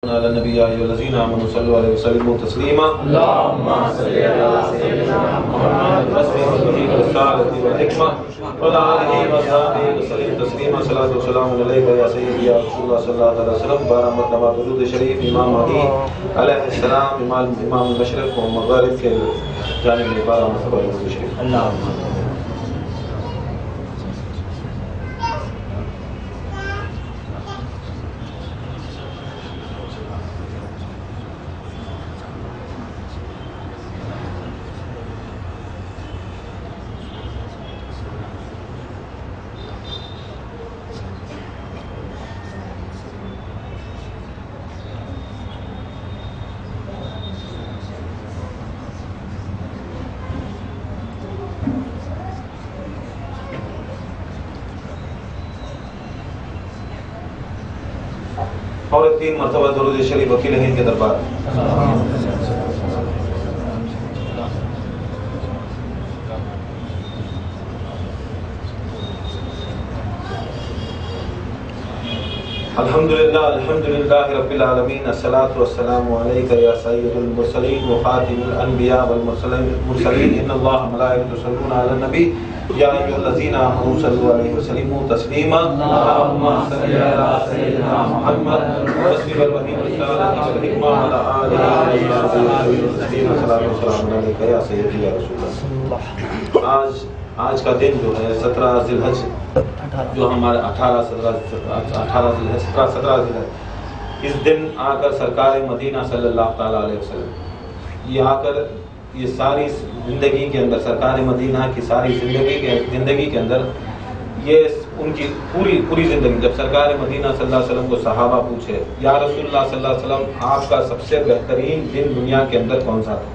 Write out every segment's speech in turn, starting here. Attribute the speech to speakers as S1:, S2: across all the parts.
S1: على النبي يا أيها الذين آمنوا صلوا عليه وسلموا تسليما
S2: اللهم صل على سيدنا محمد
S1: وسلم بالرسالة والحكمة وعلى آله وصحبه وسلم تسليما. صلاة والسلام عليك يا سيدي يا رسول الله صلى الله عليه وسلم. 12 مرتبہ درود شریف امام مہدی علیہ السلام امام مشرق و مغرب کے جانب سے 12 مرتبہ درود شریف.
S2: اللهم
S1: اور 3 مرتبہ درود شریف وکیل ہند کے دربار. الحمدللہ رب العالمین. الصلاة والسلام علیک یا سید المرسلین وخاتم الانبیاء والمرسلین. ان اللہ ملائکۃ یصلون علی النبی یا ایھا الذین آمنوا صلوا علیہ وسلموا تسلیما. اللهم صل علی سیدنا محمد وسلم الوحی والرسالۃ والحکمہ وعلی آلہ وصحبہ وسلم. الصلاۃ والسلام علیک یا سیدی یا رسول اللہ. آج کا دن جو ہے 17 ذی الحج جو ہمارے 17 ذی الحج، اس دن آ کر سرکار مدینہ صلی اللہ تعالیٰ علیہ وسلم یہ آ کر یہ ساری زندگی کے اندر، سرکار مدینہ کی ساری زندگی کے اندر یہ ان کی پوری زندگی. جب سرکار مدینہ صلی اللہ علیہ وسلم کو صحابہ پوچھے یا رسول اللہ صلی اللہ علیہ وسلم آپ کا سب سے بہترین دن دنیا کے اندر کون سا تھا؟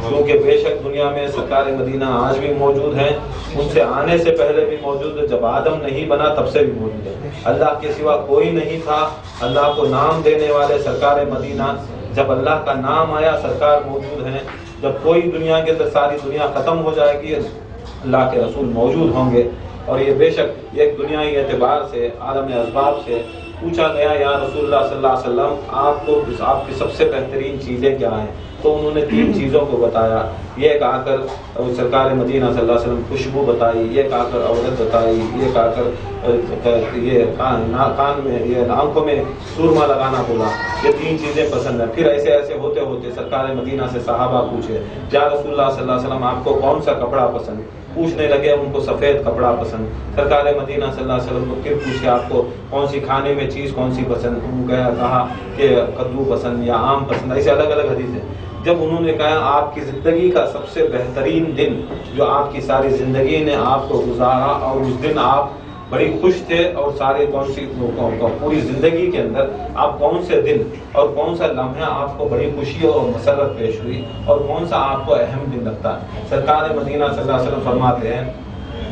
S1: کیونکہ بے شک دنیا میں سرکار مدینہ آج بھی موجود ہیں، ان سے آنے سے پہلے بھی موجود ہے، جب آدم نہیں بنا تب سے بھی موجود ہے. اللہ کے سوا کوئی نہیں تھا. اللہ کو نام دینے والے سرکار مدینہ، جب اللہ کا نام آیا سرکار موجود ہیں. جب کوئی دنیا کے اندر ساری دنیا ختم ہو جائے گی اللہ کے رسول موجود ہوں گے. اور یہ بے شک ایک دنیائی اعتبار سے عالم اسباب سے پوچھا گیا یا رسول اللہ صلی اللہ علیہ وسلم آپ کی سب سے بہترین چیزیں کیا ہیں؟ تو انہوں نے 3 چیزوں کو بتایا. ایک آ کر سرکار مدینہ صلی اللہ علیہ وسلم خوشبو بتائی، ایک آ کر عورت بتائی، ایک آ کر یہ کان میں یہ آنکھوں میں سرما لگانا بولا. یہ 3 چیزیں پسند ہیں. پھر ایسے ہوتے ہوتے سرکار مدینہ سے صحابہ پوچھے یا رسول اللہ صلی اللہ علیہ وسلم آپ کو کون سا کپڑا پسند؟ پوچھنے لگے ان کو سفید کپڑا پسند. سرکار مدینہ صلی اللہ علیہ وسلم کو پھر پوچھے آپ کو کون سی کھانے میں چیز کون سی پسند؟ کہا کہ کدو پسند یا آم پسند. ایسے الگ الگ حدیث ہیں. جب انہوں نے کہا آپ کی زندگی کا سب سے بہترین دن جو آپ کی ساری زندگی نے آپ کو گزارا اور اس دن آپ بڑی خوش تھے، اور سارے پوری زندگی کے اندر آپ کون سے دن اور کون سا لمحہ آپ کو بڑی خوشی اور مسرت پیش ہوئی اور کون سا آپ کو اہم دن لگتا ہے؟ سرکار مدینہ صلی اللہ علیہ وسلم فرماتے ہیں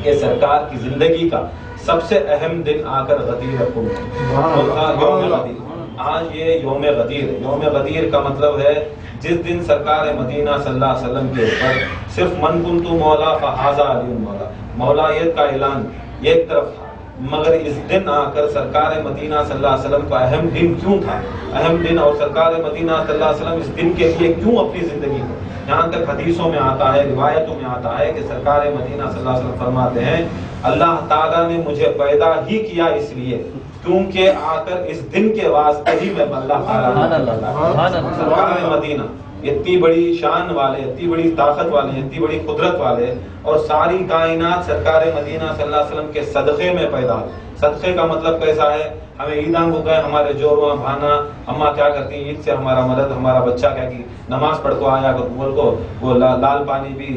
S1: کہ سرکار کی زندگی کا سب سے اہم دن آ کر غدیر قم ہے. یوم غدیر. آج یہ یوم غدیر ہے. یوم غدیر کا مطلب ہے جس دن سرکار مدینہ صلی اللہ علیہ وسلم کے اوپر صرف من کنت مولا فہذا علی مولا، مولایت کا اعلان ایک طرف تھا، مگر اس دن آ کر سرکار مدینہ صلی اللہ علیہ وسلم کا اہم دن کیوں تھا؟ اہم دن اور سرکار مدینہ صلی اللہ علیہ وسلم اس دن کے لیے کیوں اپنی زندگی کو، یہاں تک حدیثوں میں آتا ہے، روایتوں میں آتا ہے کہ سرکار مدینہ صلی اللہ علیہ وسلم فرماتے ہیں اللہ تعالیٰ نے مجھے پیدا ہی کیا اس لیے کیونکہ آ کر اس دن کے واسطے ہی میں اللہ تعالیٰ. سرکار مدینہ اتنی بڑی شان والے، اتنی بڑی طاقت والے، اتنی بڑی قدرت والے، اور ساری کائنات سرکار مدینہ صلی اللہ علیہ وسلم کے صدقے میں پیدا ہوئی. صدقے کا مطلب کیسا ہے؟ ہمیں عیداں کو گئے ہمارے جوڑواں بھانا اماں کیا کرتی ہیں، عید سے ہمارا مدد، ہمارا بچہ کیا کی نماز پڑھ کو آیا کو وہ لال پانی بھی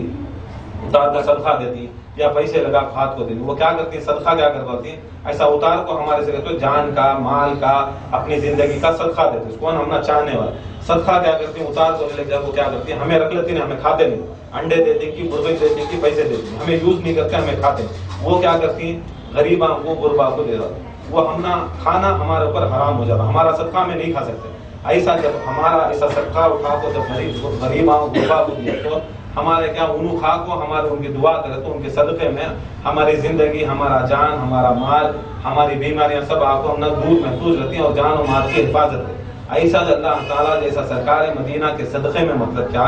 S1: اتار کر صدقہ دیتی یا پیسے لگا ہاتھ کو دیتی. وہ کیا کرتی ہیں؟ صدقہ کیا کرواتی ہیں؟ ایسا اتار کو ہمارے سے کہتے جان کا، مال کا، اپنی زندگی کا صدقہ دیتے. اس کو ہم نہ چاہنے والا صدقہ کیا کرتی ہیں؟ اتار کو لے جا وہ کیا کرتی ہیں؟ ہمیں رکھ لیتی ہیں، ہمیں کھاتے نہیں. انڈے دیتی کی، مرغی دیتی کی، پیسے دیتی ہیں، ہمیں یوز نہیں کرتے، ہمیں کھاتے ہیں. وہ کیا کرتی ہیں؟ غریباں کو، غربا کو دے دیتے. وہ ہم نہ کھانا ہمارے اوپر حرام ہو جاتا، ہمارا صدقہ میں نہیں کھا سکتے. ایسا جب ہمارا ایسا صدقہ اٹھا کو جب غریباں غربا کو دیا تو ہمارے کیا انہوں خواہ کو ہمارے ان کی دعا کرے تو ان کے صدقے میں ہماری زندگی، ہمارا جان، ہمارا مال، ہماری بیماریاں سب آپ کو ہم نہ دور محفوظ رہتی ہیں اور جان و مال کی حفاظت ہے. ایسا اللہ تعالیٰ جیسا سرکار مدینہ کے صدقے میں مطلب کیا،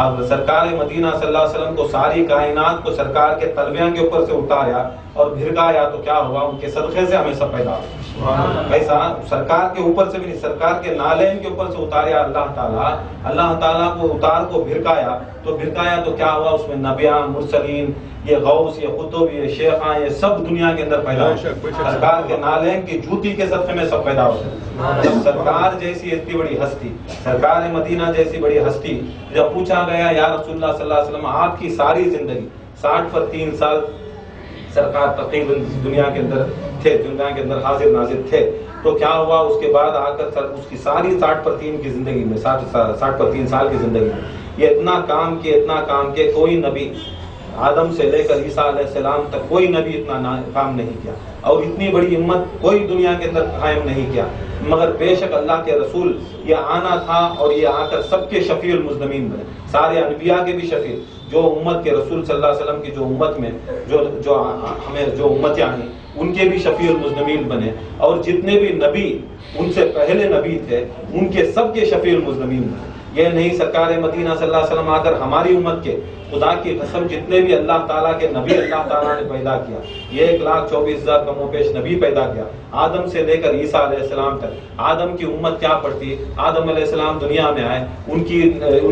S1: اب سرکار مدینہ صلی اللہ علیہ وسلم کو ساری کائنات کو سرکار کے تلویاں کے اوپر سے اتاریا اور بھڑکایا تو کیا ہوا، ان کے صدقے سے ہمیں سب پیدا ہوا۔ ایسا سرکار کے اوپر سے بھی نہیں، سرکار کے نالین کے اوپر سے اتاریا اللہ تعالیٰ کو اتار کو بھڑکایا تو کیا ہوا، اس میں نبیاں، مرسلین، یہ غوث، یہ قطب، یہ شیخاں، یہ سب دنیا کے اندر پیدا ہوتے، سرکار کے نالین کی جوتی کے صدقے میں سب پیدا ہوتے۔ جب سرکار جیسی اتنی بڑی ہستی، سرکار مدینہ جیسی بڑی ہستی، جب پوچھا گیا یا رسول اللہ صلی اللہ علیہ وسلم آپ کی ساری زندگی 60 پر 3 سال سرکار تقریباً دنیا کے اندر تھے، دنیا کے اندر حاضر ناظر تھے، تو کیا ہوا اس کے بعد آ کر اس کی ساری 60 پر 3 کی زندگی میں 60 پر 3 سال کی زندگی میں یہ اتنا کام کیا کوئی نبی آدم سے لے کر عیسیٰ علیہ السلام تک کوئی نبی اتنا کام نہیں کیا، اور اتنی بڑی ہمت کوئی دنیا کے اندر قائم نہیں کیا، مگر بے شک اللہ کے رسول یہ آنا تھا اور یہ آ کر سب کے شفیع المذنبین بنے، سارے انبیاء کے بھی شفیع، جو امت کے رسول صلی اللہ علیہ وسلم کی جو امت میں جو امتیں آئیں ان کے بھی شفیع المذنبین بنے، اور جتنے بھی نبی ان سے پہلے نبی تھے ان کے سب کے شفیع المذنبین بنے۔ یہ نہیں سرکار مدینہ صلی اللہ علیہ وسلم آ کر ہماری امت کے، خدا کی قسم جتنے بھی اللہ تعالیٰ کے نبی اللہ تعالیٰ نے پیدا کیا، یہ 1,24,000 کم و بیش نبی پیدا کیا، آدم سے لے کر عیسیٰ علیہ السلام تک۔ آدم کی امت کیا پڑھتی، آدم علیہ السلام دنیا میں آئے، ان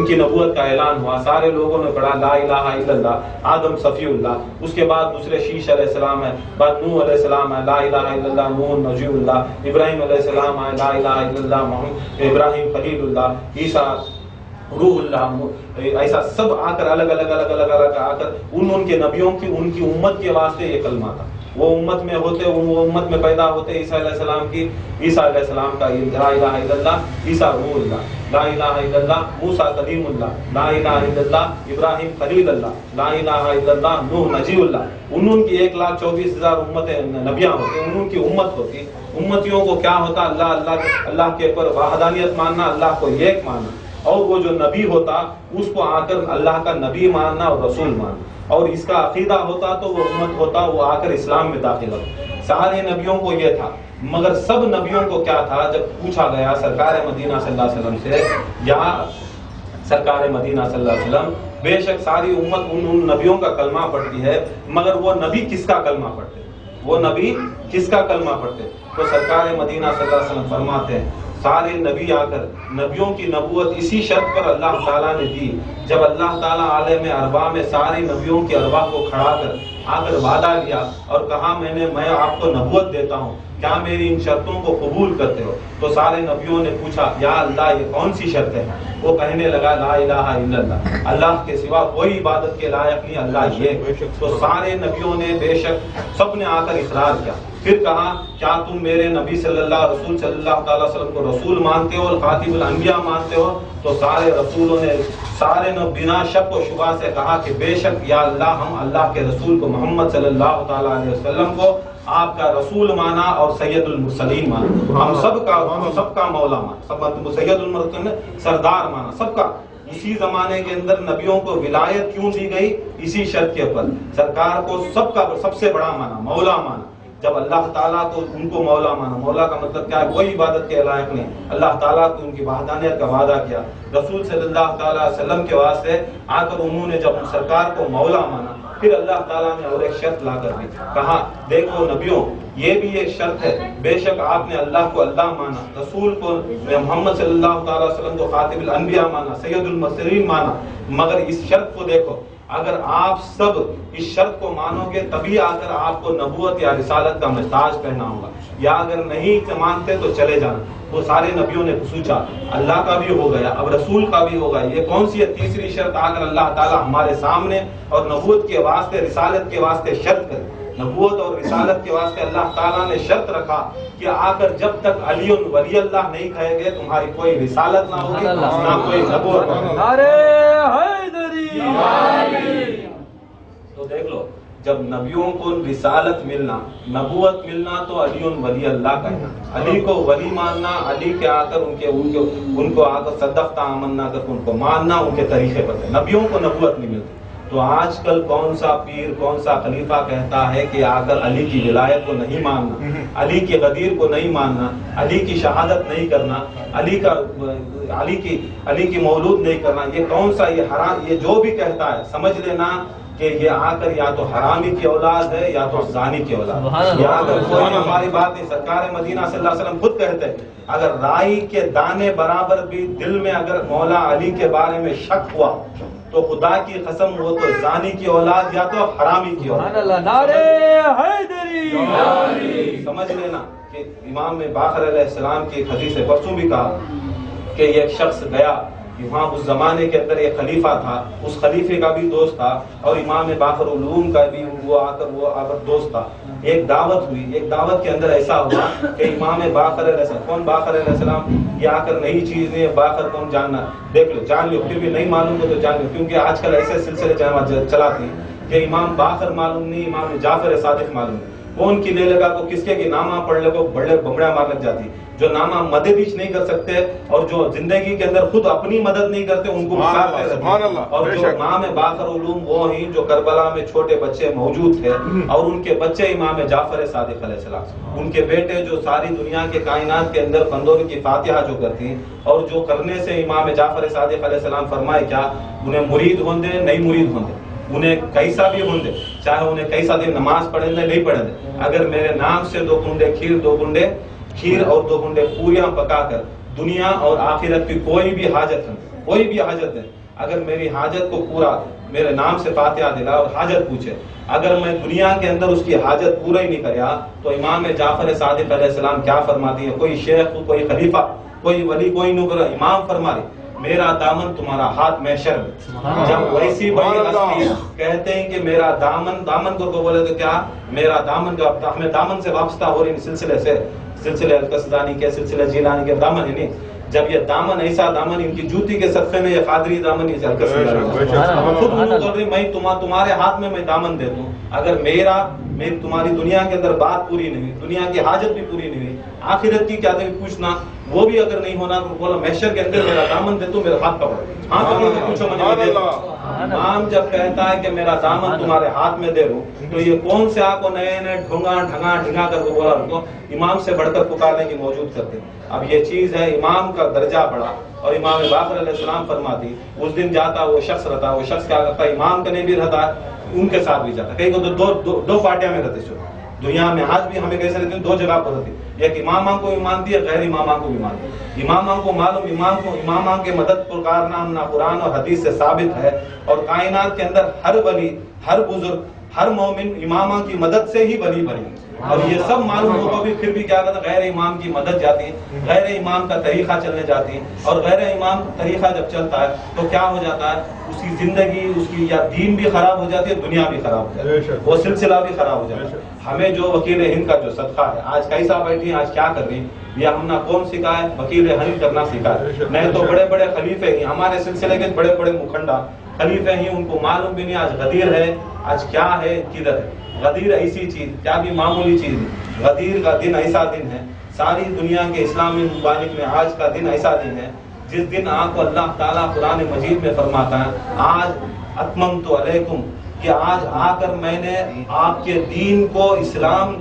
S1: کی نبوت کا اعلان ہوا، سارے لوگوں نے پڑھا لا الہ الا اللہ، آدم صفی اللہ، اس کے بعد دوسرے شیش علیہ السلام ہے، بعد نوح علیہ السلام ہے، لا الہ الا اللہ نوح نجی اللہ، ابراہیم علیہ السلام ہے، لا الہ الا اللہ محمد ابراہیم خلیل اللہ، عیسیٰ روح اللہ، ایسا سب آ کر الگ الگ آ کر ان کے نبیوں کی ان کی امت کے واسطے یہ کلمہ تھا، وہ امت میں ہوتے، وہ امت میں پیدا ہوتے، عیسیٰ علیہ السلام کی، عیسیٰ علیہ السلام کا لا الہ الا اللہ، عیسیٰ روح اللہ، لا الہ الا اللہ موسیٰ کلیم اللہ، لا الہ الا اللہ ابراہیم خلیل اللہ، لا الہ الا اللہ نوح نجی اللہ، ان کی 1,24,000 امتیں نبیاں ہوتے، ان کی امت ہوتی، امتیوں کو کیا ہوتا، اللہ کے اوپر وحدانیت ماننا، اللہ کو ایک ماننا، اور وہ جو نبی ہوتا اس کو آ کر اللہ کا نبی ماننا اور رسول ماننا، اور اس کا عقیدہ ہوتا تو وہ امت ہوتا وہ آ کر اسلام میں داخل ہوتا۔ سارے نبیوں کو یہ تھا، مگر سب نبیوں کو کیا تھا، جب پوچھا گیا سرکار مدینہ صلی اللہ علیہ وسلم سے، یا سرکار مدینہ صلی اللہ علیہ وسلم بے شک ساری امت ان نبیوں کا کلمہ پڑھتی ہے، مگر وہ نبی کس کا کلمہ پڑھتے، وہ نبی کس کا کلمہ پڑھتے، تو سرکار مدینہ صلی اللہ علیہ وسلم فرماتے ہیں سارے نبی آ کر نبیوں کی نبوت اسی شرط پر اللہ تعالیٰ نے دی، جب اللہ تعالیٰ عالم ارواح میں سارے نبیوں کی ارواح کو کھڑا کر آ کر وعدہ لیا اور کہا میں آپ کو نبوت دیتا ہوں، کیا میری ان شرطوں کو قبول کرتے ہو، تو سارے نبیوں نے پوچھا یا اللہ یہ کون سی شرط ہے، وہ کہنے لگا لا الہ الا اللہ، اللہ کے سوا کوئی عبادت کے لائق نہیں اللہ یہ، تو سارے نبیوں نے بے شک سب نے آ کر اقرار کیا، پھر کہا کیا تم میرے نبی صلی اللہ رسول صلی اللہ تعالی وسلم کو رسول مانتے ہو اور خاتم الانبیاء مانتے ہو، تو سارے رسولوں نے سارے نے بنا شک و شبہ سے کہا کہ بے شک یا اللہ ہم اللہ کے رسول کو محمد صلی اللہ تعالی علیہ وسلم کو آپ کا رسول مانا اور سید المرسلین مانا، ہم سب کا مولا مانا، سید المرسلین سردار مانا سب کا۔ اسی زمانے کے اندر نبیوں کو ولایت کیوں دی گئی، اسی شرط کے اوپر سرکار کو سب سے بڑا مانا، مولا مانا، جب اللہ تعالیٰ کو ان کو مولا مانا، مولا کا مطلب کیا ہے، کوئی عبادت کے لائق نہیں، اللہ تعالیٰ کو ان کی وحدانیت کا وعدہ کیا، رسول صلی اللہ تعالیٰ علیہ وسلم کے واسطے آ کر انہوں نے جب سرکار کو مولا مانا، پھر اللہ تعالیٰ نے اور ایک شرط لا کر دی، کہا دیکھو نبیوں یہ بھی ایک شرط ہے، بے شک آپ نے اللہ کو اللہ مانا، رسول کو محمد صلی اللہ تعالیٰ علیہ وسلم کو خاتم الانبیاء مانا، سید المرسلین مانا، مگر اس شرط کو دیکھو، اگر آپ سب اس شرط کو مانو گے تبھی آ کر آپ کو نبوت یا رسالت کا تاج پہنا ہوگا، یا اگر نہیں مانتے تو چلے جانا۔ تو سارے نبیوں نے پوچھا اللہ کا بھی ہو گیا اب رسول کا بھی ہوگا، یہ کون سی ہے تیسری شرط آ کر اللہ تعالیٰ ہمارے سامنے اور نبوت کے واسطے رسالت کے واسطے شرط کرے، نبوت اور رسالت کے واسطے اللہ تعالیٰ نے شرط رکھا کہ آ کر جب تک علی ولی اللہ نہیں کہے گے تمہاری کوئی رسالت نہ ہوگی نہ کوئی نبوت ہوگی۔ تو دیکھ لو جب نبیوں کو رسالت ملنا نبوت ملنا تو علی ولی اللہ کہنا، علی کو ولی ماننا، علی کے آ کر ان کو آ کر صدقت آمنا کر ان کو ماننا، ان کے طریقے پر، نبیوں کو نبوت نہیں ملتی، تو آج کل کون سا پیر کون سا خلیفہ کہتا ہے کہ آ کر علی کی ولایت کو نہیں ماننا، علی کی غدیر کو نہیں ماننا، علی کی شہادت نہیں کرنا، علی کی مولود نہیں کرنا، یہ کون سا یہ حرام، یہ جو بھی کہتا ہے سمجھ لینا کہ یہ آ کر یا تو حرامی کی اولاد ہے یا تو زانی کی اولاد، یا اگر کوئی ہماری بات نہیں، سرکار مدینہ صلی اللہ علیہ وسلم خود کہتے ہیں اگر رائی کے دانے برابر بھی دل میں اگر مولا علی کے بارے میں شک ہوا تو خدا کی قسم وہ تو زانی کی اولاد یا تو حرامی کی اولاد۔ سمجھ لینا کہ امام باقر علیہ السلام کی ایک حدیث ہے، پرسوں بھی کہا کہ یہ ایک شخص گیا وہاں، اس زمانے کے اندر ایک خلیفہ تھا، اس خلیفے کا بھی دوست تھا اور امام باقر علوم کا بھی وہ آ کر دوست تھا۔ ایک دعوت ہوئی، ایک دعوت کے اندر ایسا ہوا کہ امام باقر علیہ السلام، کون باقر علیہ السلام، یہ آ کر نئی چیز نہیں ہے، باقر کون جاننا، دیکھ لو جان لو، پھر بھی نہیں معلوم ہو تو جان لو، کیونکہ آج کل ایسے سلسلے چلاتے ہیں کہ امام باقر معلوم نہیں، امام جعفر صادق معلوم نہیں، کون کی لے لگا کو کس کے نامہ پڑھ لے کو بڑے بمڑا مار لگ جاتی، جو نامہ مدد ہی نہیں کر سکتے اور جو زندگی کے اندر خود اپنی مدد نہیں کرتے ان کو مکارتے رہتے ہیں۔ اور جو امام باقر علوم وہ ہیں جو کربلا میں چھوٹے بچے موجود تھے اور ان کے بچے امام جعفر صادق علیہ السلام، ان کے بیٹے جو ساری دنیا کے کائنات کے اندر بندوں کی فاتحہ جو کرتی ہیں، اور جو کرنے سے امام جعفر صادق علیہ السلام فرمائے کیا انہیں مرید ہوں دے نہیں مرید ہوں دے، انہیں کیسا بھی ہوں دے، چاہے انہیں کیسا دے نماز پڑھیں دے نہیں پڑھیں دے، اگر میرے نام سے 2 کنڈے کھیر اور 2 کنڈے پوریاں پکا کر دنیا اور آخرت کی کوئی بھی حاجت ہے، اگر میری حاجت کو پورا میرے نام سے فاتحہ دلا اور حاجت پوچھے، اگر میں دنیا کے اندر اس کی حاجت پورا ہی نہیں کریا تو امام جعفر صادق علیہ السلام کیا فرماتی ہے، کوئی شیخ کوئی خلیفہ کوئی ولی کوئی نوکر، امام فرما رہے میرا دامن تمہارا ہاتھ محشر میں، جب ویسی بڑی ہستی کہتے ہیں کہ میرا دامن کو بولے تو کیا میرا دامن جو ہمیں دامن سے وابستہ ہو رہی سلسلے القصدانی کے سلسلے جیلانی کے دامن ہے نہیں، جب یہ دامن ایسا دامن ان کی جوتی کے صدقے میں یہ قادری دامن یہ خود بول رہی میں تمہارے ہاتھ میں دامن دے دوں، اگر میری تمہاری دنیا کے اندر بات پوری نہیں ہوئی، دنیا کی حاجت بھی پوری نہیں ہوئی، آخرت کی کیا پوچھنا وہ بھی اگر نہیں ہونا تو بولا محشر کے اندر میرا دامن دے تو میرا ہاتھ پکڑو، ہاں پکڑو تو پوچھو مجھے۔ امام جب کہتا ہے کہ میرا دامن تمہارے ہاتھ میں دے دوں تو یہ کون سے آپ کو نئے ڈھنگا کر کے بولا ان کو امام سے بڑھ کر پکارنے کی موجود کرتے۔ اب یہ چیز ہے امام کا درجہ بڑا، اور امام باقر علیہ السلام فرماتی اس دن جاتا وہ شخص رہتا، وہ شخص کیا کرتا امام کے نہیں بھی رہتا ان کے ساتھ بھی جاتا، کہیں کو دو پارٹیاں میں رہتے دنیا میں، آج بھی ہمیں کیسے رہتے ہیں 2 جگہ پر رہتی، ایک اماماں کو بھی مانتی ہے غیر اماماں کو بھی مانتی ہے، اماماں کو معلوم اماماں کے مدد پکارنا نہ قرآن اور حدیث سے ثابت ہے، اور کائنات کے اندر ہر ولی ہر بزرگ ہر مومن اماماں کی مدد سے ہی ولی بنی، اور یہ سب معلوم ہو تو بھی پھر بھی کیا کرتا غیر امام کی مدد جاتی ہے، غیر امام کا طریقہ چلنے جاتی ہے، اور غیر امام کا طریقہ جب چلتا ہے تو کیا ہو جاتا ہے اس کی زندگی اس کی یا دین بھی خراب ہو جاتی ہے، دنیا بھی خراب ہو جاتی ہے، وہ سلسلہ بھی خراب ہو جاتا ہے۔ ہمیں جو وکیل ہند کا جو صدقہ ہے آج کیسا بیٹھی آج کیا کر رہی ہے، یہ ہم نے کون سکھایا ہے، وکیل ہند کرنا سکھایا، نہیں تو بڑے بڑے خلیفے ہی ہمارے سلسلے کے بڑے بڑے مکھنڈا خلیفے ہی ان کو معلوم بھی نہیں آج غدیر ہے آج کیا ہے کدھر ہے، غدیر ایسی چیز کیا بھی معمولی چیز نہیں، غدیر کا دن ایسا دن ہے ساری دنیا کے اسلامی ممالک میں آج کا دن ایسا دن ہے جس دن آپ کو اللہ تعالیٰ قرآن مجید میں فرماتا ہے آج اتممت علیکم، کہ آج آ کر میں نے آپ کے دین کو اسلام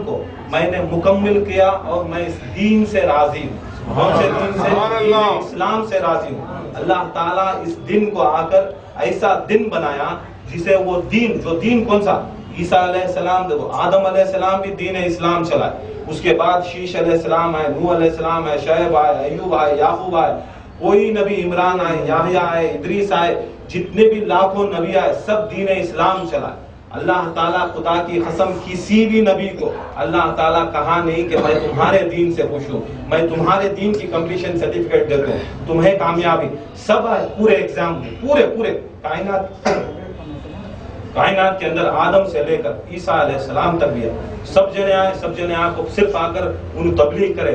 S1: کو میں نے مکمل کیا، اور میں اس دین سے راضی ہوں، کون سے دین سے، دین اسلام سے راضی ہوں۔ اللہ تعالیٰ اس دن کو آ کر ایسا دن بنایا جسے وہ دین جو دین کون سا عیسیٰ علیہ السلام دیکھو آدم علیہ السلام بھی دین اسلام چلائے، اس کے بعد شیش علیہ السلام آئے، نوح علیہ السلام آئے، شعیب آئے، ایوب آئے، یعقوب آئے، کوئی نبی عمران آئے، یحییٰ آئے، ادریس آئے، جتنے بھی لاکھوں نبی آئے سب دین اسلام چلائے۔ اللہ تعالیٰ خدا کی قسم کسی بھی نبی کو اللہ تعالیٰ کہا نہیں کہ میں تمہارے دین سے خوش ہوں، میں تمہارے دین کی کمپلیشن سرٹیفکیٹ دیتا ہوں، تمہیں کامیابی، سب پورے ایگزام پورے کائنات کے اندر آدم سے لے کر عیسیٰ علیہ السلام تک بھی ہے، سب جنے آئے کو صرف آ کر انہیں تبلیغ کرے۔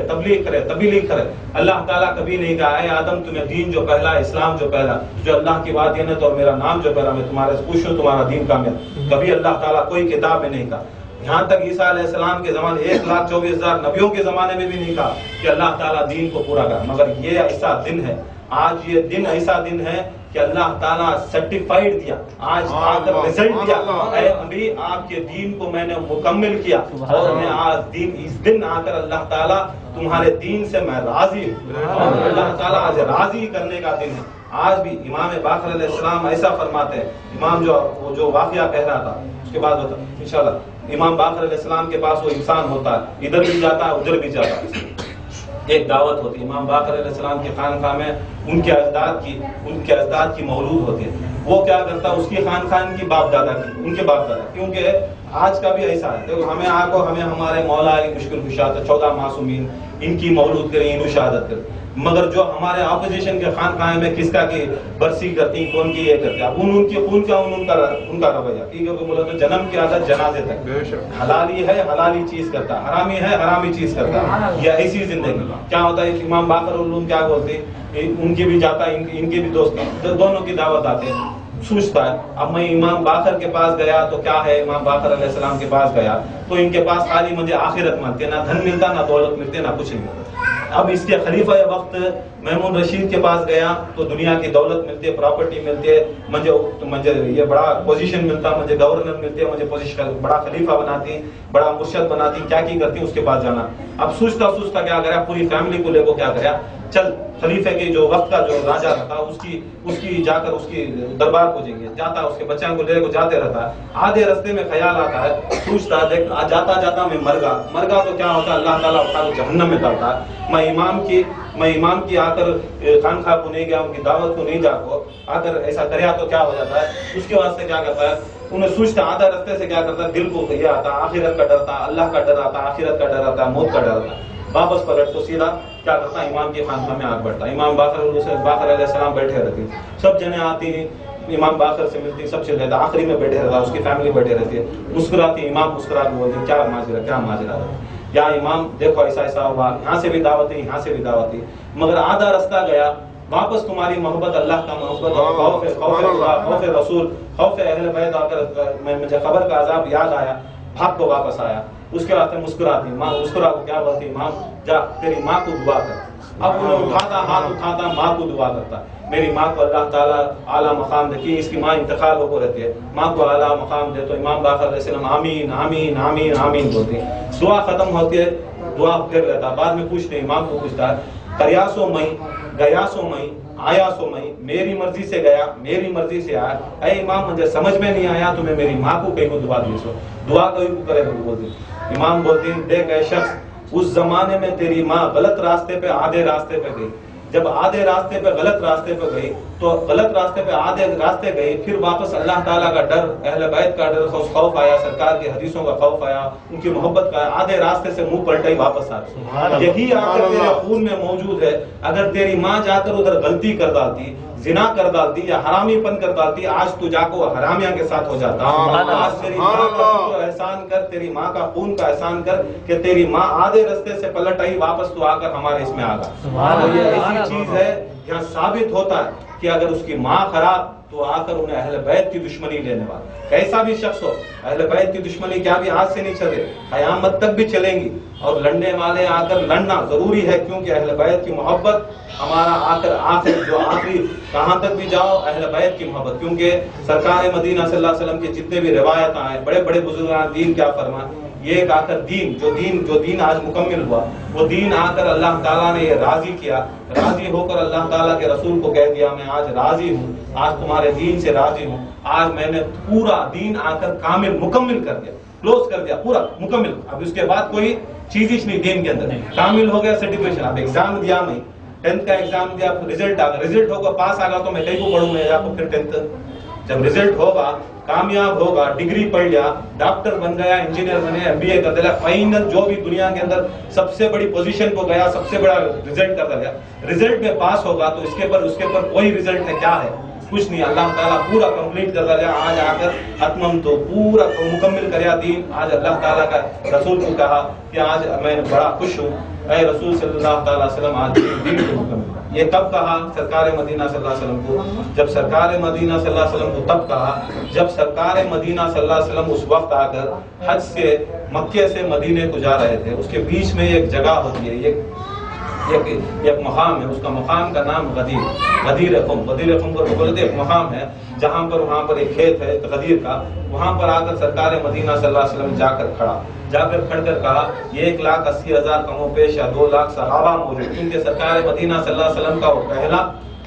S1: اللہ تعالیٰ کبھی نہیں کہا اے آدم تمہیں دین جو پہلا اسلام جو پہلا جو اللہ کی بات یہ تو میرا نام جو پہلا میں تمہارے سے پوچھوں تمہارا دین کامیاب، کبھی اللہ تعالیٰ کوئی کتاب میں نہیں کہا۔ یہاں تک عیسیٰ علیہ السلام کے زمانے 1,24,000 نبیوں کے زمانے میں بھی نہیں کہا کہ اللہ تعالیٰ دین کو پورا کر، مگر یہ ایسا دن ہے، آج یہ دن ایسا دن ہے کہ اللہ تعالیٰ سرٹیفائڈ دیا، آج آ کر رزلٹ دیا، اے نبی آپ کے دین کو میں نے مکمل کیا، اور میں آج اس دن آ کر اللہ تعالیٰ تمہارے دین سے میں راضی ہوں، اور اللہ تعالیٰ آج راضی کرنے کا دن ہے۔ آج بھی امام باقر علیہ السلام ایسا فرماتے ہیں، امام جو واقعہ کہہ رہا تھا اس کے بعد ہوتا انشاءاللہ، امام باقر علیہ السلام کے پاس وہ انسان ہوتا ہے، ادھر بھی جاتا ہے ادھر بھی جاتا ہے، ایک دعوت ہوتی ہے امام باقر علیہ السلام کے خانقاہ میں، ان کے اجداد کی مولود ہوتی ہے، وہ کیا کرتا ہے اس کی خان کی باپ دادا کی، ان کے باپ دادا، کیونکہ آج کا بھی ایسا ہے، دیکھو ہمیں ہمارے مولا علی مشکل کشا 14 معصومین ان کی مولود کریں، ان کی شہادت کریں، مگر جو ہمارے اپوزیشن کے خانقاہ میں کس کا کی برسی کرتی، کون کی یہ کرتے، اب ان کی خون کا ان کا رویہ، کیونکہ بولا تو جنم کی عادت جنازے تک، حلالی ہے حلالی چیز کرتا، حرامی ہے حرامی چیز کرتا، یہ ایسی زندگی کیا ہوتا ہے۔ امام باقر علوم کیا بولتے، ان کی بھی جاتا ہے، ان کے بھی دوست، دونوں کی دعوت آتے ہیں، سوچتا ہے اب میں امام باقر کے پاس گیا تو کیا ہے، امام باقر علیہ السلام کے پاس گیا تو ان کے پاس خالی مجھے آخرت ملتے، نہ دھن ملتا نہ دولت ملتے نہ کچھ نہیں ملتا۔ اب اس کے خلیفہ وقت مامون رشید کے پاس گیا تو دنیا کی دولت ملتی ہے، پراپرٹی ملتی ہے، مجھے یہ بڑا پوزیشن ملتا، مجھے گورنر ملتے، مجھے پوزیشن بڑا خلیفہ بناتی، بڑا مرشد بناتی، کیا کی کرتی اس کے پاس جانا۔ اب سوچتا کیا کرا، پوری فیملی کو لے کو کیا کرا، چل خلیفے کے جو وقت کا جو راجہ رہتا اس کی جا کر اس کی دربار پہنچیں گے، جاتا اس کے بچوں کو لے کو جاتے رہتا ہے، آدھے رستے میں خیال آتا ہے، سوچتا دیکھ جاتا میں مر گا تو کیا ہوتا ہے، اللہ تعالیٰ اٹھا کو جہنم میں ڈالتا ہے، میں امام کی آ کر خانقاہ کو نہیں گیا، ان کی دعوت کو نہیں جا کو آ کر ایسا کریا تو کیا ہو جاتا ہے، اس کے واسطے کیا کرتا ہے، انہیں سوچتا آدھا رستے سے کیا کرتا ہے، دل کو یہ آتا آخرت کا ڈر تھا، اللہ کا ڈر آتا، آخرت کا ڈر آتا، موت کا ڈر آتا، واپس پلٹ تو سیدھا کیا کرتا امام کے خانقاہ میں آگ بڑھتا، امام باقر علیہ السلام بیٹھے رہتے، سب جنے آتی ہیں امام باقر سے ملتی، سب سے لیتا، آخری میں بیٹھے رہتا، اس کی فیملی بیٹھے رہتی ہے، مسکراتی، امام مسکرا کے بولتے کیا ماجرا یا امام دیکھو ایسا ہوا، یہاں سے بھی دعوت ہے یہاں سے بھی دعوت ہے، مگر آدھا رستہ گیا واپس تمہاری محبت اللہ کا محبت اور خوف رسول خوف اہل بیت آ کر مجھے قبر کا عذاب یاد آیا، بھاگ کو واپس آیا، اس کے بعد مسکراتی ماں، مسکرا کو کیا بولتی ماں جا تیری ماں کو دعا کر، اب انہیں ہاتھ اٹھاتا ماں کو دعا کرتا، میری ماں کو اللہ تعالیٰ اعلیٰ مقام دے، کہ اس کی ماں انتقال ہو رہتی ہے، ماں کو اعلیٰ مقام دے، تو امام باقر علیہ السلام آمین آمین آمین آمین بولتے، دعا ختم ہوتی ہے، دعا پھر لیتا، بعد میں پوچھتے امام کو پوچھتا ہے کریا سو میں گیا سو میں آیا سو میں، میری مرضی سے گیا میری مرضی سے آیا، اے امام مجھے سمجھ میں نہیں آیا تو میں میری ماں کو کہیں کو دعا دی سو، دعا کوئی کو کرے بولتی، امام بولتی دیکھ اے شخص اس زمانے میں تیری ماں غلط راستے پہ آدھے راستے پہ گئی، جب آدھے راستے پہ غلط راستے پہ گئی تو غلط راستے پہ آدھے راستے گئی، پھر واپس اللہ تعالیٰ کا ڈر اہل بیت کا ڈر خوف آیا، سرکار کی حدیثوں کا خوف آیا، ان کی محبت کا، آدھے راستے سے منہ پلٹائی واپس آ گئی، یہی آ کر تیرے خون میں موجود ہے، اگر تیری ماں جا کر ادھر غلطی کر ڈالتی، زنا کر ڈالتی یا حرامی پن کر ڈالتی، آج تو جا کو حرامیہ کے ساتھ ہو جاتا، آج تیری ماں کا احسان کر، تیری ماں کا خون کا احسان کر کہ تیری ماں آدھے رستے سے پلٹ آئی، واپس تو آ کر ہمارے اس میں آ گا، یہ ایسی چیز ہے یہاں ثابت ہوتا ہے کہ اگر اس کی ماں خراب تو آ کر انہیں اہل بیت کی دشمنی لینے والا، کیسا بھی شخص ہو، اہل بیت کی دشمنی کیا بھی آج سے نہیں چلے، قیامت تک بھی چلیں گی، اور لڑنے والے آ کر لڑنا ضروری ہے، کیونکہ اہل بیت کی محبت ہمارا آخر جو آخری کہاں تک بھی جاؤ اہل بیت کی محبت، کیونکہ سرکار مدینہ صلی اللہ علیہ وسلم کے جتنے بھی روایت آئے، بڑے بڑے بزرگان دین کیا فرمائے، یہ ایک آ کر جو دین آج مکمل ہوا، وہ دین آ کر اللہ تعالیٰ نے یہ راضی کیا، راضی ہو کر اللہ تعالیٰ کے رسول کو کہہ دیا میں آج راضی ہوں، آج تمہارے دین سے راضی ہوں، آج میں نے پورا دین آ کر کامل مکمل کر دیا، کلوز کر دیا پورا مکمل، اب اس کے بعد کوئی چیز ہی نہیں دین کے اندر، کامل ہو گیا سرٹیفکیشن، اب ایگزام دیا میں 10th کا ایگزام دیا، رزلٹ آ گیا، رزلٹ ہوگا پاس آ گا تو میں کہیں کو پڑھوں گا یا پھر 10th، جب رزلٹ ہوگا کامیاب ہوگا، ڈگری پڑھ لیا، ڈاکٹر بن گیا، انجینئر بنے، ایم بی اے کر دیا، فائنل جو بھی دنیا کے اندر سب سے بڑی پوزیشن کو گیا، سب سے بڑا رزلٹ کر دیا، رزلٹ میں پاس ہوگا تو اس کے پر کوئی رزلٹ ہے کیا ہے، کچھ نہیں، اللہ تعالیٰ پورا کمپلیٹ کر دیا، آج آ کر اتمم تو پورا مکمل کریا دین، آج اللہ تعالیٰ کا رسول کو کہا کہ آج میں بڑا خوش ہوں، اے رسول صلی اللہ تعالیٰ علیہ وسلم آج دین کو مکمل یہ کب کہا سرکار مدینہ صلی اللہ علیہ وسلم کو؟ جب سرکار مدینہ صلی اللہ علیہ وسلم کو تب کہا جب سرکار مدینہ صلی اللہ علیہ وسلم اس وقت آ کر حج سے مکے سے مدینے کو جا رہے تھے. اس کے بیچ میں ایک جگہ ہوتی ہے, ایک مقام ہے, اس کا مقام کا نام غدیر قم کو بولتے ایک مقام ہے جہاں پر وہاں پر ایک کھیت ہے غدیر کا. وہاں پر آ کر سرکار مدینہ صلی اللہ علیہ وسلم جا کر کھڑ کر کہا 1,80,000 کم و بیش یا 2 لاکھ صحابہ موجود, کیونکہ سرکار مدینہ صلی اللہ علیہ وسلم کا وہ پہلا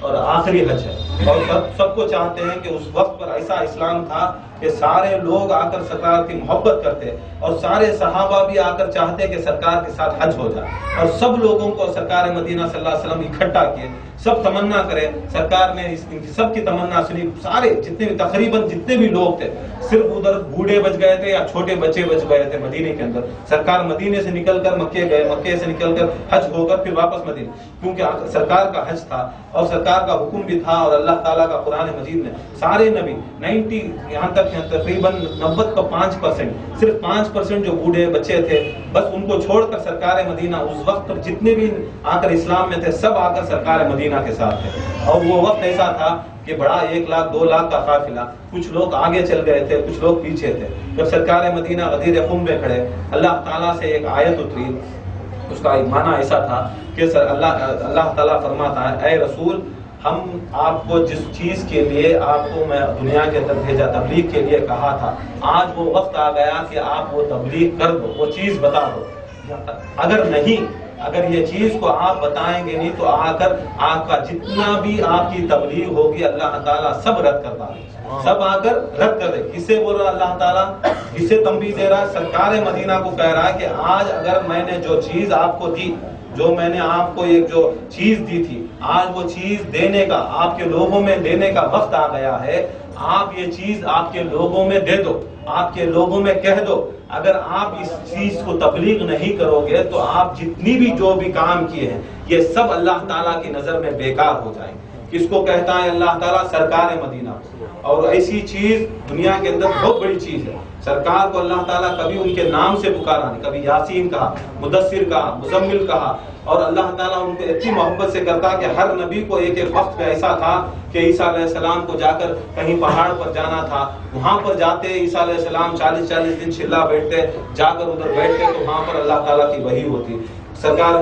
S1: اور آخری حج ہے. اور سب کو چاہتے ہیں کہ اس وقت پر ایسا اسلام تھا کہ سارے لوگ آ کر سرکار کی محبت کرتے اور سارے صحابہ بھی آ کر چاہتے کہ سرکار کے ساتھ حج ہو جائے, اور سب لوگوں کو سرکار مدینہ صلی اللہ علیہ وسلم اکٹھا کیے, سب تمنا کرے. سرکار نے سب کی تمنا سنی. سارے تقریباً جتنے بھی لوگ تھے, صرف ادھر بوڑھے بچ گئے تھے یا چھوٹے بچے بچ گئے تھے مدینے کے اندر. سرکار مدینے سے نکل کر مکے گئے, مکے سے نکل کر حج ہو کر پھر واپس مدینے, کیونکہ سرکار کا حج تھا اور سرکار کا حکم بھی تھا. اور اللہ تعالیٰ کا قرآن مجید نے سارے نبی 90 یہاں تک تقریباً 90 کا 5%, صرف 5% جو بوڑھے بچے تھے بس ان کو چھوڑ کر سرکار مدینہ اس وقت پر جتنے بھی آ کر اسلام میں تھے سب آ کر سرکار مدینہ کے ساتھ تھے. اور وہ وقت ایسا تھا کہ بڑا 1 لاکھ 2 لاکھ کا قافلہ, کچھ لوگ آگے چل گئے تھے, کچھ لوگ پیچھے تھے. جب سرکار مدینہ غدیر قم میں کھڑے, اللہ تعالیٰ سے ایک آیت اتری. اس کا ایک معنی ایسا تھا کہ اللہ تعالیٰ فرماتا ہے اے رسول, ہم آپ کو جس چیز کے لیے آپ کو میں دنیا کے اندر بھیجا, تبلیغ کے لیے کہا تھا, آج وہ وقت آ گیا کہ آپ وہ تبلیغ کر دو, وہ چیز بتا دو. اگر یہ چیز کو آپ بتائیں گے نہیں تو آ کر آپ کا جتنا بھی آپ کی تبلیغ ہوگی اللہ تعالیٰ سب رد کر دے, سب آ کر رد کر دے. کس سے بول رہا اللہ تعالیٰ؟ کس سے تنبیہ دے رہا ہے؟ سرکار مدینہ کو کہہ رہا ہے کہ آج اگر میں نے جو چیز آپ کو دی, جو میں نے آپ کو ایک جو چیز دی تھی, آج وہ چیز دینے کا, آپ کے لوگوں میں دینے کا وقت آ گیا ہے. آپ یہ چیز آپ کے لوگوں میں دے دو, آپ کے لوگوں میں کہہ دو. اگر آپ اس چیز کو تبلیغ نہیں کرو گے تو آپ جتنی بھی جو بھی کام کیے ہیں یہ سب اللہ تعالیٰ کی نظر میں بیکار ہو جائیں گے. کس کو کہتا ہے اللہ تعالیٰ؟ سرکار مدینہ. اور ایسی چیز دنیا کے اندر بہت بڑی چیز ہے. سرکار کو اللہ تعالیٰ کبھی ان کے نام سے پکارا نہیں, کبھی یاسین کہا, مدثر کہا, مزمل کہا. اور اللہ تعالیٰ ان کو اتنی محبت سے کرتا کہ ہر نبی کو ایک وقت ایسا تھا کہ عیسیٰ علیہ السلام کو جا کر کہیں پہاڑ پر جانا تھا, وہاں پر جاتے عیسیٰ علیہ السلام 40 دن چلا بیٹھتے, جا کر ادھر بیٹھتے تو وہاں پر اللہ تعالیٰ کی وحی ہوتی. سرکار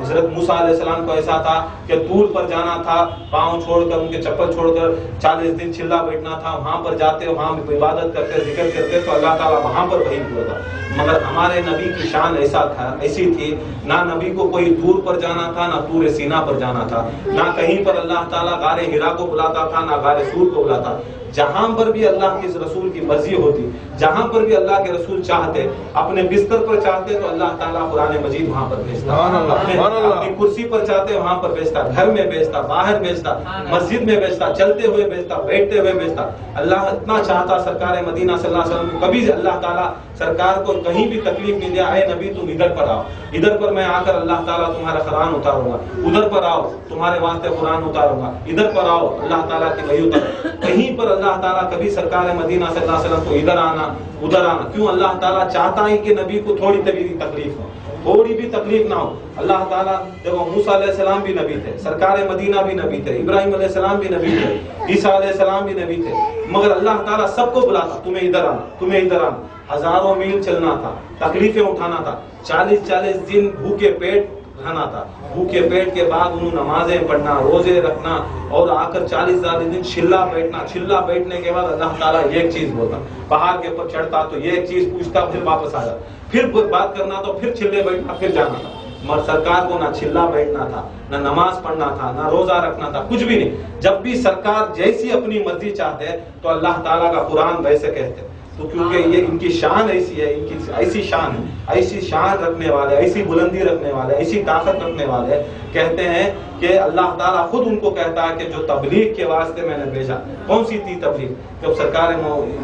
S1: حضرت موسیٰ علیہ السلام کو ایسا تھا کہ طور پر جانا تھا, پاؤں چھوڑ کر ان کے چپل چھوڑ کر 40 دن چلا بیٹھنا تھا. وہاں پر جاتے, وہاں عبادت کرتے, ذکر کرتے تو اللہ تعالیٰ وہاں پر وحی ہوتا. مگر ہمارے نبی کی شان ایسی تھی, نہ نبی کو کوئی طور پر جانا تھا, نہ طور سینا پر جانا تھا, نہ کہیں پر اللہ تعالیٰ غار ہرا کو بلاتا تھا, نہ غار سور کو بلاتا. جہاں پر بھی اللہ کے رسول کی مرضی ہوتی, جہاں پر بھی اللہ کے رسول چاہتے, اپنے بستر پر چاہتے تو اللہ تعالیٰ قرآن مجید وہاں پر بھیجتا, اپنی کرسی پر چاہتے وہاں پر بھیجتا, گھر میں بھیجتا, باہر بھیجتا, مسجد میں بھیجتا, چلتے ہوئے بھیجتا, بیٹھتے ہوئے بھیجتا. اللہ اتنا چاہتا سرکار مدینہ صلی اللہ علیہ وسلم کو, کبھی اللہ تعالیٰ سرکار کو کہیں بھی تکلیف نہیں دیا. اے نبی تم ادھر پر آؤ, ادھر پر میں آ کر اللہ تعالیٰ تمہارا قرآن اتاروں گا, ادھر پر آؤ تمہارے واسطے قرآن اتاروں گا, ادھر پر آؤ اللہ تعالیٰ کی وحی اتاروں. کہیں پر اللہ تعالیٰ کبھی سرکار مدینہ صلی اللہ علیہ وسلم کو ادھر آنا ادھر آنا, کیوں؟ اللہ تعالیٰ چاہتا ہے کہ نبی کو تھوڑی تکلیف ہو, تھوڑی بھی تکلیف نہ ہو. اللہ تعالیٰ دیکھو موسیٰ علیہ السلام بھی نبی تھے, سرکار مدینہ بھی نبی تھے, ابراہیم علیہ السلام بھی نبی تھے, عیسیٰ علیہ السلام بھی نبی تھے, مگر اللہ تعالیٰ سب کو بلاتا, تمہیں ادھر آنا, تمہیں ادھر آنا. ہزاروں میل چلنا تھا, تکلیفیں اٹھانا تھا, 40 دن بھوکے پیٹ رہنا تھا. بھوکے پیٹ کے بعد انہوں نمازیں پڑھنا, روزے رکھنا, اور آ کر 40 دن چلا بیٹھنا. چلا بیٹھنے کے بعد اللہ تعالیٰ ایک چیز بولتا, پہاڑ کے اوپر چڑھتا تو یہ ایک چیز پوچھتا, پھر واپس آ جاتا, پھر بات کرنا تو پھر چلے بیٹھنا, پھر جانا تھا. مگر سرکار کو نہ چلا بیٹھنا تھا, نہ نماز پڑھنا تھا, نہ روزہ رکھنا تھا, کچھ بھی نہیں. جب بھی سرکار جیسی اپنی مرضی چاہتے تو اللہ تعالیٰ کا قرآن ویسے کہتے. تو کیونکہ یہ ان کی شان ایسی ہے, ان کی ایسی شان ہے, ایسی شان رکھنے والے, ایسی بلندی رکھنے والے, ایسی طاقت رکھنے والے, کہتے ہیں کہ اللہ تعالیٰ خود ان کو کہتا ہے کہ جو تبلیغ کے واسطے میں نے بھیجا. کون سی تھی تبلیغ؟ جب سرکار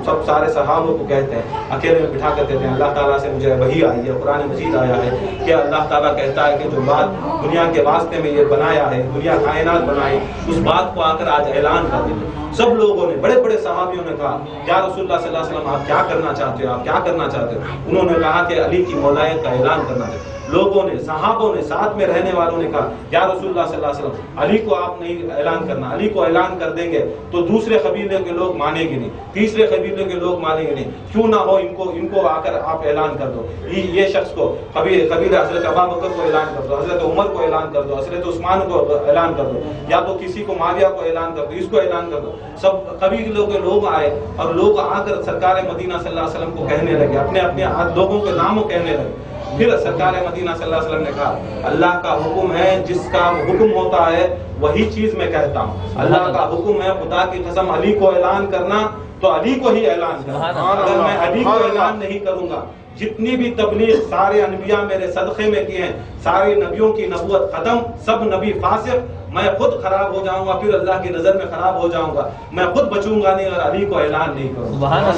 S1: سب سارے صحابوں کو کہتے ہیں, اکیلے میں بٹھا کر کہتے ہیں اللہ تعالیٰ سے مجھے وحی آئی ہے, قرآن مجید آیا ہے کہ اللہ تعالیٰ کہتا ہے کہ جو بات دنیا کے واسطے میں یہ بنایا ہے, دنیا کائنات بنائی, اس بات کو آ کر آج اعلان کر دیتے. سب لوگوں نے, بڑے بڑے صحابیوں نے کہا یا رسول اللہ صلی اللہ علیہ وسلم آپ کیا کرنا چاہتے ہو, آپ کیا کرنا چاہتے ہو؟ انہوں نے کہا کہ علی کی مولایت کا اعلان کرنا چاہتے. لوگوں نے، صحابوں نے، ساتھ میں رہنے والوں نے کہا یا رسول اللہ صلی اللہ علیہ وسلم علی کو آپ نہیں اعلان کرنا، علی کو اعلان کر دیں گے تو دوسرے قبیلے کے لوگ مانیں گے نہیں، تیسرے قبیلے کے لوگ مانیں گے نہیں، کیوں نہ ہو ان کو آ کر آپ اعلان کر دو، یہ شخص کو قبیلہ حضرت ابو بکر کو اعلان کر دو، حضرت عمر کو اعلان کر دو، حضرت عثمان کو اعلان کر دو، یا تو کسی کو معاویہ کو اعلان کر دو، اس کو اعلان کر دو۔ سب قبیلوں کے لوگ آئے اور لوگ آ کر سرکار مدینہ صلی اللہ علیہ وسلم کو کہنے لگے، اپنے اپنے لوگوں کے ناموں کہنے لگے۔ پھر سرکار مدینہ صلی اللہ علیہ وسلم نے کہا اللہ کا حکم ہے، جس کا حکم ہوتا ہے وہی چیز میں کہتا ہوں، اللہ کا حکم ہے خدا کی قسم علی کو اعلان کرنا تو علی کو ہی اعلان کرنا، اگر میں علی کو اعلان نہیں کروں گا، جتنی بھی تبلیغ سارے انبیاء میرے صدقے میں کیے ہیں، سارے نبیوں کی نبوت ختم، سب نبی فاسق، میں خود خراب ہو جاؤں گا، پھر اللہ کی نظر میں خراب ہو جاؤں گا، میں خود بچوں گا نہیں اور علی کو اعلان نہیں کروں گا۔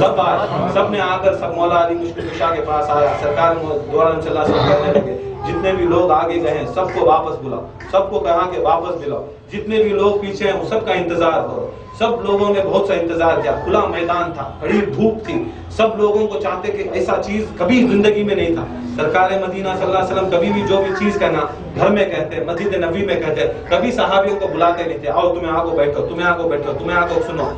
S1: سب نے آ کر سب مولا علی مشکل کشا کے پاس آیا، سرکار دو عالم صلی اللہ علیہ وسلم کہنے لگے جتنے بھی لوگ آگے گئے ہیں سب کو واپس بلاؤ، سب کو کہا کہ واپس بلاؤ، جتنے بھی لوگ پیچھے ہیں وہ سب کا انتظار کرو۔ سب لوگوں نے بہت سا انتظار کیا، کھلا میدان تھا، کڑی دھوپ تھی، سب لوگوں کو چاہتے کہ ایسا چیز کبھی زندگی میں نہیں تھا۔ سرکار مدینہ صلی اللہ علیہ وسلم کبھی بھی جو بھی چیز کہنا گھر میں کہتے، مسجد نبی میں کہتے، کبھی صحابیوں کو بلاتے نہیں تھے، آؤ تمہیں آگو بیٹھو، تمہیں آگو بیٹھو، تمہیں آگو سنو،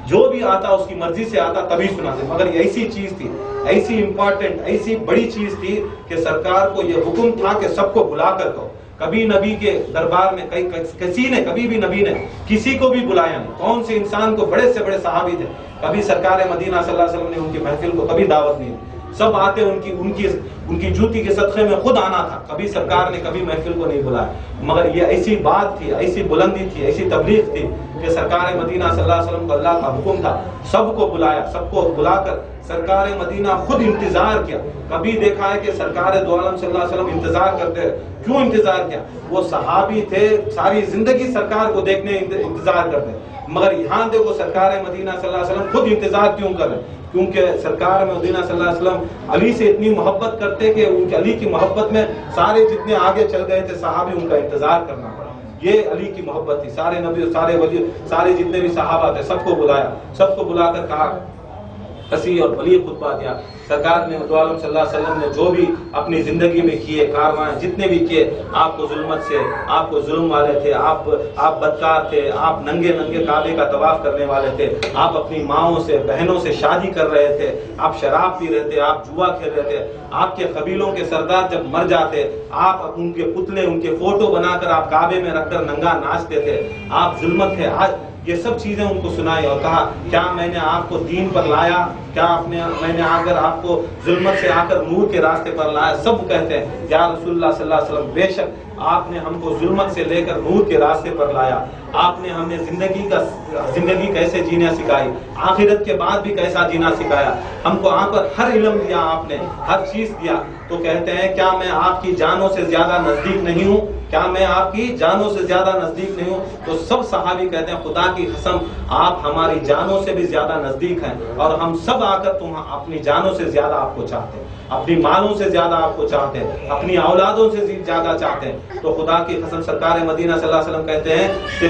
S1: جو بھی آتا اس کی مرضی سے آتا تبھی سناتے، مگر یہ ایسی چیز تھی، ایسی امپورٹنٹ، ایسی بڑی چیز تھی کہ سرکار کو یہ حکم تھا کہ سب کو بلا کر کہو۔ کبھی نبی کے دربار میں کسی نے، کبھی بھی نبی نے کسی کو بھی بلایا نہیں، کون سے انسان کو، بڑے سے بڑے صحابی تھے، کبھی سرکار مدینہ صلی اللہ علیہ وسلم نے ان کی محفل کو کبھی دعوت نہیں دی، سب آتے ان کی جوتی کے صدقے میں خود آنا تھا، کبھی سرکار نے کبھی محفل کو نہیں بلایا، مگر یہ ایسی بات تھی، ایسی بلندی تھی، ایسی تبلیغ تھی کہ سرکار مدینہ صلی اللہ علیہ وسلم کو اللہ کا حکم تھا، سب کو بلایا، سب کو بلا کر سرکار مدینہ خود انتظار کیا۔ کبھی دیکھا ہے کہ سرکار دو عالم صلی اللہ علیہ وسلم انتظار کرتے، کیوں انتظار کیا؟ وہ صحابی تھے، ساری زندگی سرکار کو دیکھنے انتظار کرتے، مگر یہاں دیکھو سرکار مدینہ صلی اللہ علیہ وسلم خود انتظار کیوں کر رہے؟ کیونکہ سرکار مدینہ صلی اللہ علیہ وسلم علی سے اتنی محبت کرتے کہ ان کی علی کی محبت میں سارے جتنے آگے چل گئے تھے صحابی ان کا انتظار کرنا پڑا۔ یہ علی کی محبت تھی، سارے نبی، سارے ولی، سارے جتنے بھی صحابہ تھے سب کو بلایا، سب کو بلا کر کہا، فصیح اور بلیغ خطبہ دیا۔ سرکار نے دو عالم صلی اللہ علیہ وسلم نے جو بھی اپنی زندگی میں کیے کارواں جتنے بھی کیے، آپ کو ظلمت سے، آپ کو ظلم والے تھے، آپ بدکار تھے، آپ ننگے کعبے کا طواف کرنے والے تھے، آپ اپنی ماؤں سے، بہنوں سے شادی کر رہے تھے، آپ شراب پی رہے تھے، آپ جوا کھیل رہے تھے، آپ کے قبیلوں کے سردار جب مر جاتے آپ ان کے پتلے، ان کے فوٹو بنا کر آپ کعبے میں رکھ کر ننگا ناچتے تھے، آپ ظلمت تھے۔ آج یہ سب چیزیں ان کو سنائی اور کہا کیا میں نے آپ کو دین پر لایا، کیا میں نے آ کر آپ کو ظلمت سے آ کر نور کے راستے پر لایا؟ سب کہتے ہیں یا رسول اللہ صلی اللہ علیہ وسلم بے شک آپ نے ہم کو ظلمت سے لے کر نور کے راستے پر لایا، آپ نے ہمیں زندگی کیسے جینا سکھائی، آخرت کے بعد بھی کیسا جینا سکھایا، ہم کو آ کر ہر علم دیا، آپ نے ہر چیز دیا۔ تو کہتے ہیں کیا میں آپ کی جانوں سے زیادہ نزدیک نہیں ہوں؟ کیا میں آپ کی جانوں سے زیادہ نزدیک نہیں ہوں؟ تو سب صحابی کہتے ہیں خدا کی قسم آپ ہماری جانوں سے بھی زیادہ نزدیک ہیں، اور ہم سب آ کر تم اپنی جانوں سے زیادہ آپ کو چاہتے ہیں، اپنی مالوں سے زیادہ آپ کو چاہتے ہیں، اپنی اولادوں سے زیادہ چاہتے ہیں۔ تو خدا کی قسم سرکار مدینہ صلی اللہ علیہ وسلم کہتے ہیں کہ